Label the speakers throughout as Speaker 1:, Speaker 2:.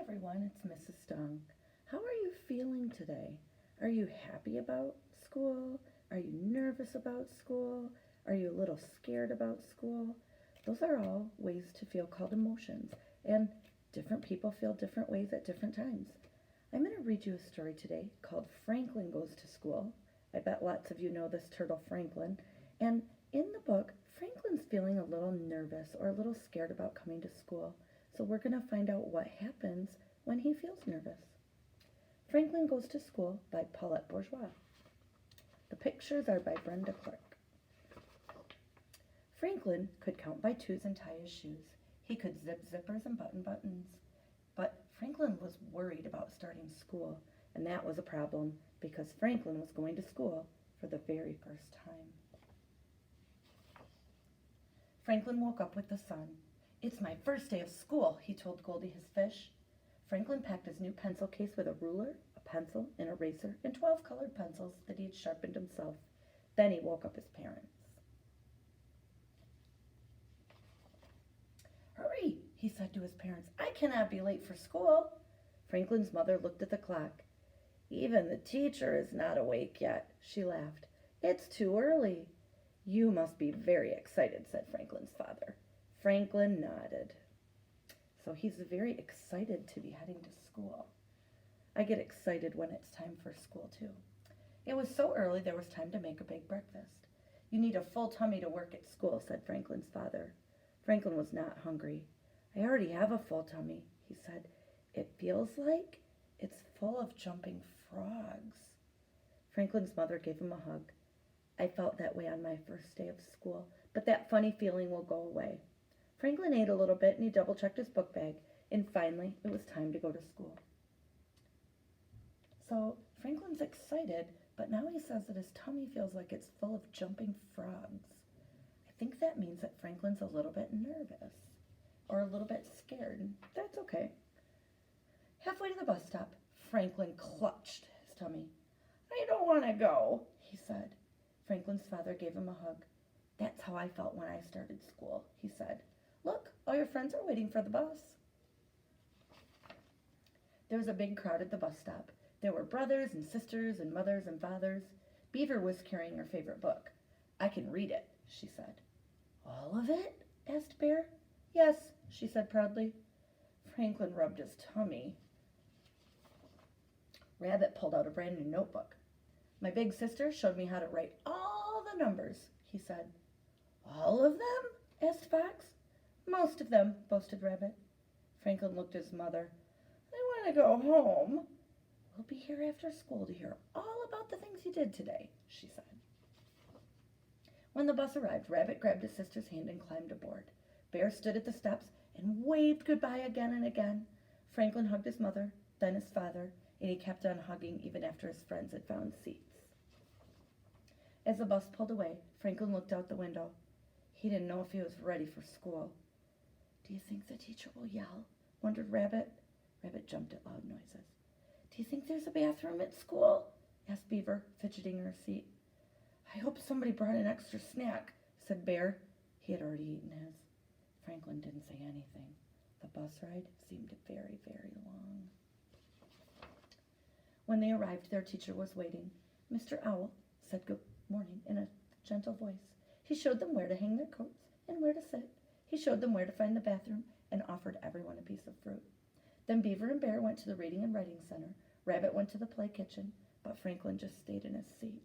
Speaker 1: everyone, it's Mrs. Stung. How are you feeling today? Are you happy about school? Are you nervous about school? Are you a little scared about school? Those are all ways to feel called emotions, and different people feel different ways at different times. I'm going to read you a story today called Franklin Goes to School. I bet lots of you know this turtle Franklin, and in the book, Franklin's feeling a little nervous or a little scared about coming to school. So we're going to find out what happens when he feels nervous. Franklin Goes to School by Paulette Bourgeois. The pictures are by Brenda Clark. Franklin could count by twos and tie his shoes. He could zip zippers and button buttons. But Franklin was worried about starting school, and that was a problem because Franklin was going to school for the very first time. Franklin woke up with the sun. "It's my first day of school," he told Goldie his fish. Franklin packed his new pencil case with a ruler, a pencil, an eraser, and 12 colored pencils that he had sharpened himself. Then he woke up his parents. "Hurry," he said to his parents. "I cannot be late for school." Franklin's mother looked at the clock. "Even the teacher is not awake yet," she laughed. "It's too early." "You must be very excited," said Franklin's father. Franklin nodded. So he's very excited to be heading to school. I get excited when it's time for school too. It was so early there was time to make a big breakfast. "You need a full tummy to work at school," said Franklin's father. Franklin was not hungry. "I already have a full tummy," he said. "It feels like it's full of jumping frogs." Franklin's mother gave him a hug. "I felt that way on my first day of school, but that funny feeling will go away." Franklin ate a little bit and he double-checked his book bag, and finally it was time to go to school. So Franklin's excited, but now he says that his tummy feels like it's full of jumping frogs. I think that means that Franklin's a little bit nervous or a little bit scared. That's okay. Halfway to the bus stop, Franklin clutched his tummy. "I don't want to go," he said. Franklin's father gave him a hug. "That's how I felt when I started school," he said. "Look, all your friends are waiting for the bus." There was a big crowd at the bus stop. There were brothers and sisters and mothers and fathers. Beaver was carrying her favorite book. "I can read it," she said. "All of it?" asked Bear. "Yes," she said proudly. Franklin rubbed his tummy. Rabbit pulled out a brand new notebook. "My big sister showed me how to write all the numbers," he said. "All of them?" asked Fox. "Most of them," boasted Rabbit. Franklin looked at his mother. "I want to go home." "We'll be here after school to hear all about the things you did today," she said. When the bus arrived, Rabbit grabbed his sister's hand and climbed aboard. Bear stood at the steps and waved goodbye again and again. Franklin hugged his mother, then his father, and he kept on hugging even after his friends had found seats. As the bus pulled away, Franklin looked out the window. He didn't know if he was ready for school. "Do you think the teacher will yell?" wondered Rabbit. Rabbit jumped at loud noises. "Do you think there's a bathroom at school?" asked Beaver, fidgeting in her seat. "I hope somebody brought an extra snack," said Bear. He had already eaten his. Franklin didn't say anything. The bus ride seemed very, very long. When they arrived, their teacher was waiting. Mr. Owl said good morning in a gentle voice. He showed them where to hang their coats and where to sit. He showed them where to find the bathroom and offered everyone a piece of fruit. Then Beaver and Bear went to the Reading and Writing Center. Rabbit went to the play kitchen, but Franklin just stayed in his seat.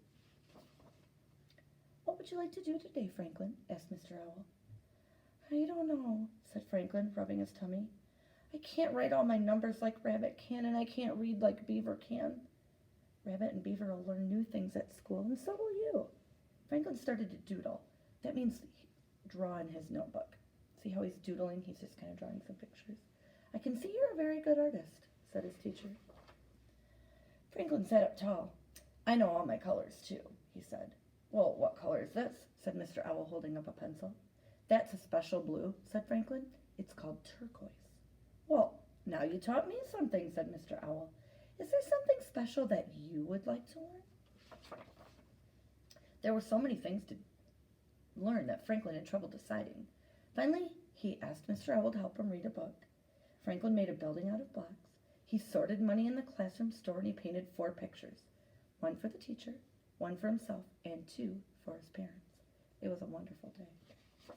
Speaker 1: "What would you like to do today, Franklin?" asked Mr. Owl. "I don't know," said Franklin, rubbing his tummy. "I can't write all my numbers like Rabbit can, and I can't read like Beaver can." "Rabbit and Beaver will learn new things at school, and so will you." Franklin started to doodle. That means draw in his notebook. See how he's doodling? He's just kind of drawing some pictures. "I can see you're a very good artist," said his teacher. Franklin sat up tall. "I know all my colors, too," he said. "Well, what color is this?" said Mr. Owl, holding up a pencil. "That's a special blue," said Franklin. "It's called turquoise." "Well, now you taught me something," said Mr. Owl. "Is there something special that you would like to learn?" There were so many things to learn that Franklin had trouble deciding. Finally, he asked Mr. Owl to help him read a book. Franklin made a building out of blocks. He sorted money in the classroom store and he painted 4 pictures. 1 for the teacher, 1 for himself, and 2 for his parents. It was a wonderful day.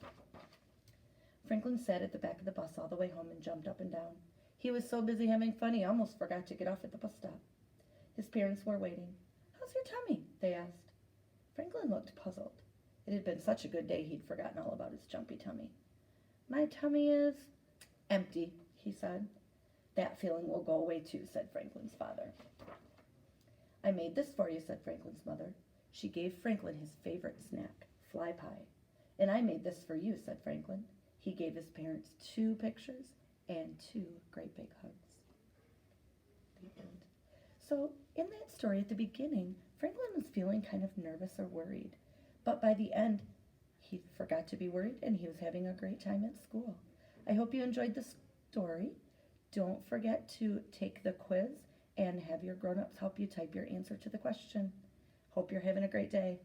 Speaker 1: Franklin sat at the back of the bus all the way home and jumped up and down. He was so busy having fun he almost forgot to get off at the bus stop. His parents were waiting. "How's your tummy?" they asked. Franklin looked puzzled. It had been such a good day he'd forgotten all about his jumpy tummy. "My tummy is empty," he said. "That feeling will go away too," said Franklin's father. "I made this for you," said Franklin's mother. She gave Franklin his favorite snack, fly pie. "And I made this for you," said Franklin. He gave his parents 2 pictures and 2 great big hugs. The end. So, in that story at the beginning, Franklin was feeling kind of nervous or worried. But by the end, he forgot to be worried and he was having a great time at school. I hope you enjoyed the story. Don't forget to take the quiz and have your grown-ups help you type your answer to the question. Hope you're having a great day.